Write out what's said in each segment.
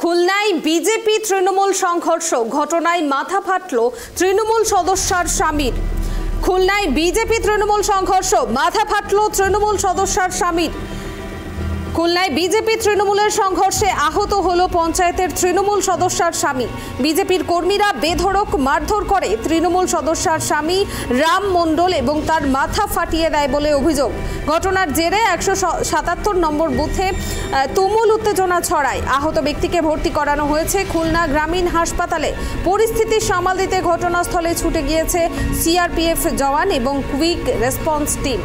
খুলনায় বিজেপি তৃণমূল সংঘর্ষ ঘটনায় মাথা ফাটল তৃণমূল সদস্যার স্বামীর। খুলনায় বিজেপি তৃণমূল সংঘর্ষ মাথা ফাটল তৃণমূল সদস্যার স্বামীর। খুলনায় বিজেপি তৃণমূলের সংঘর্ষে আহত হলো পঞ্চায়েতের তৃণমূল সদস্যার স্বামী। বিজেপির কর্মীরা বেধড়ক মারধর করে তৃণমূল সদস্যার স্বামী রাম মণ্ডল এবং তার মাথা ফাটিয়ে দেয় বলে অভিযোগ। ঘটনার জেরে 177 নম্বর বুথে তুমুল উত্তেজনা ছড়ায়। আহত ব্যক্তিকে ভর্তি করানো হয়েছে খুলনা গ্রামীণ হাসপাতালে। পরিস্থিতি সামাল দিতে ঘটনাস্থলে ছুটে গিয়েছে সিআরপিএফ জওয়ান এবং কুইক রেসপন্স টিম।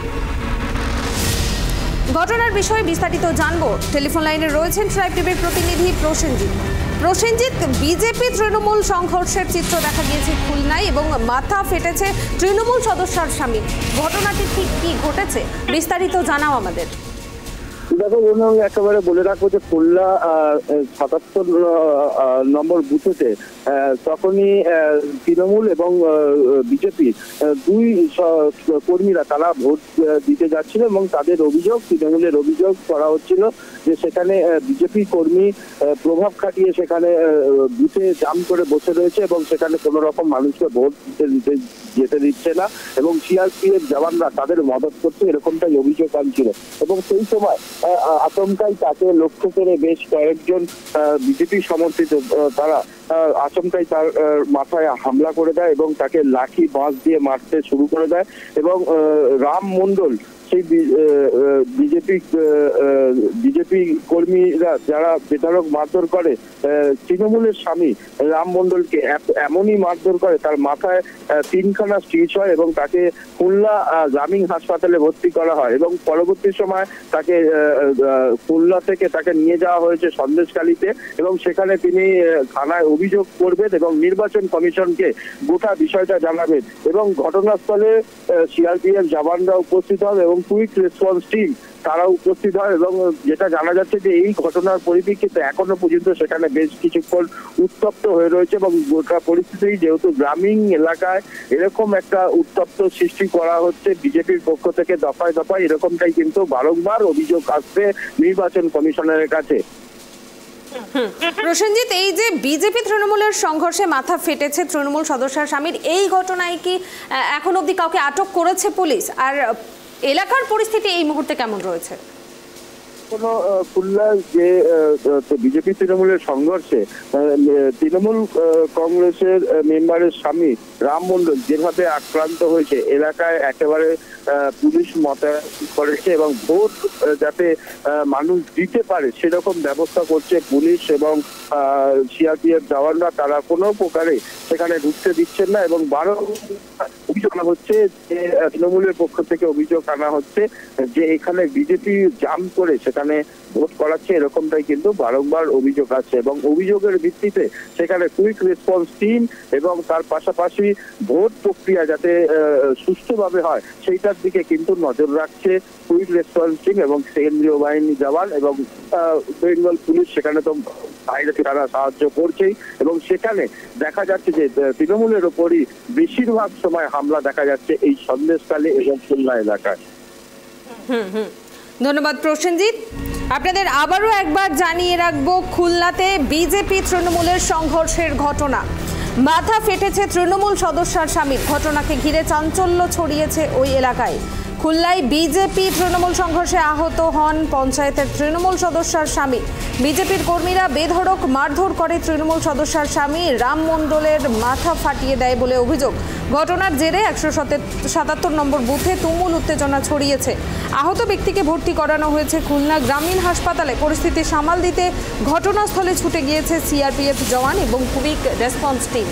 ঘটনার বিষয়ে বিস্তারিত জানবো। টেলিফোন লাইনে রয়েছেন ট্রাইব টিভির প্রতিনিধি প্রসেনজিৎ। প্রসেনজিৎ, বিজেপি তৃণমূল সংঘর্ষের চিত্র দেখা গিয়েছে খুলনায় এবং মাথা ফেটেছে তৃণমূল সদস্যার স্বামী। ঘটনাটি ঠিক কি ঘটেছে বিস্তারিত জানাও আমাদের। দেখো, একেবারে বলে রাখবো যে খুলনা 77 নম্বর বুথেতে তখনই তৃণমূল এবং বিজেপি দুই কর্মীরা তারা ভোট দিতে যাচ্ছিল এবং তাদের অভিযোগ, তৃণমূলের অভিযোগ করা হচ্ছিল যে সেখানে বিজেপি কর্মী প্রভাব খাটিয়ে সেখানে বুথে জাম করে বসে রয়েছে এবং সেখানে কোনো রকম মানুষকে ভোট যেতে দিচ্ছে না এবং সিআরপিএফ জওয়ানরা তাদের মদত করছে, এরকমটাই অভিযোগ আনছিল। এবং সেই সময় আচমকাই তাকে লক্ষ্য করে বেশ কয়েকজন বিজেপি সমর্থিত তারা আচমকাই তার মাথায় হামলা করে দেয় এবং তাকে লাঠি বাঁশ দিয়ে মারতে শুরু করে দেয় এবং রাম মণ্ডল সেই বিজেপি কর্মীরা যারা বেধড়ক মারধর করে তৃণমূলের স্বামী রাম মণ্ডলকে এমনই মারধর করে তার মাথায় 3খানা স্টিচ হয় এবং তাকে খুলনা গ্রামীণ হাসপাতালে ভর্তি করা হয় এবং পরবর্তী সময় তাকে খুলনা থেকে তাকে নিয়ে যাওয়া হয়েছে সন্দেশখালীতে এবং সেখানে তিনি থানায় অভিযোগ করবেন এবং নির্বাচন কমিশনকে গোটা বিষয়টা জানাবেন এবং ঘটনাস্থলে সিআরপিএফ জওয়ানরা উপস্থিত হন এবং কুইক রেসপন্স টিম তারা উপস্থিত হয় এবং যেটা জানা যাচ্ছে যে এই ঘটনার পরিপ্রেক্ষিতে এখনো পর্যন্ত সেখানে বেশ কিছুক্ষণ উত্তপ্ত হয়ে রয়েছে এবং গোটা পরিস্থিতি যেহেতু গ্রামীণ এলাকায় এরকম একটা উত্তপ্ত সৃষ্টি করা হচ্ছে বিজেপির পক্ষ থেকে দফায় দফায়, এরকমটাই কিন্তু বারংবার অভিযোগ আসছে নির্বাচন কমিশনের কাছে। প্রসেনজিৎ, এই যে বিজেপি তৃণমূলের সংঘর্ষে মাথা ফেটেছে তৃণমূল সদস্যার স্বামীর, এই ঘটনায় কি এখন অবধি কাউকে আটক করেছে পুলিশ? আর এলাকার পরিস্থিতি এই মুহূর্তে কেমন রয়েছে? খুলনার যে বিজেপি তৃণমূলের সংঘর্ষে তৃণমূল কংগ্রেসের মেম্বারের স্বামী রাম মণ্ডল যেভাবে আক্রান্ত হয়েছে, এলাকায় একেবারে পুলিশ মোতায়েন করেছে এবং ভোট যাতে মানুষ দিতে পারে সেরকম ব্যবস্থা করছে পুলিশ এবং সিআরপিএফ জওয়ানরা। তারা কোনো প্রকারে সেখানে ঢুকতে দিচ্ছেন না এবং অভিযোগ আনা হচ্ছে যে তৃণমূলের পক্ষ থেকে অভিযোগ আনা হচ্ছে যে এখানে বিজেপি জাম করে সেখানে ভোট করাচ্ছে, এরকমটাই কিন্তু বারংবার অভিযোগ আছে এবং অভিযোগের ভিত্তিতে সেখানে কুইক রেসপন্স টিম এবং তার পাশাপাশি ভোট প্রক্রিয়া যাতে সুষ্ঠুভাবে হয় সেইটার দিকে কিন্তু নজর রাখছে কুইক রেসপন্স টিম এবং কেন্দ্রীয় বাহিনী জওয়ান এবং বেঙ্গল পুলিশ। সেখানে তো বাইরে তারা সাহায্য করছেই এবং সেখানে দেখা যাচ্ছে যে তৃণমূলের ওপরই বেশিরভাগ সময় হামলা দেখা যাচ্ছে এই সন্দেশখালী এবং খুলনা এলাকায়। ধন্যবাদ প্রসেনজিৎ। আপনাদের আবারও একবার জানিয়ে রাখবো, খুলনাতে বিজেপি তৃণমূলের সংঘর্ষের ঘটনা, মাথা ফেটেছে তৃণমূল সদস্যার স্বামীর। ঘটনাকে ঘিরে চাঞ্চল্য ছড়িয়েছে ওই এলাকায়। খুলনায় বিজেপি তৃণমূল সংঘর্ষে আহত হন পঞ্চায়েতের তৃণমূল সদস্যার স্বামী। বিজেপির কর্মীরা বেধড়ক মারধর করে তৃণমূল সদস্যার স্বামী রাম মণ্ডলের মাথা ফাটিয়ে দেয় বলে অভিযোগ। ঘটনার জেরে 177 নম্বর বুথে তুমুল উত্তেজনা ছড়িয়েছে। আহত ব্যক্তিকে ভর্তি করানো হয়েছে খুলনা গ্রামীণ হাসপাতালে। পরিস্থিতি সামাল দিতে ঘটনাস্থলে ছুটে গিয়েছে সিআরপিএফ জওয়ান এবং কুইক রেসপন্স টিম।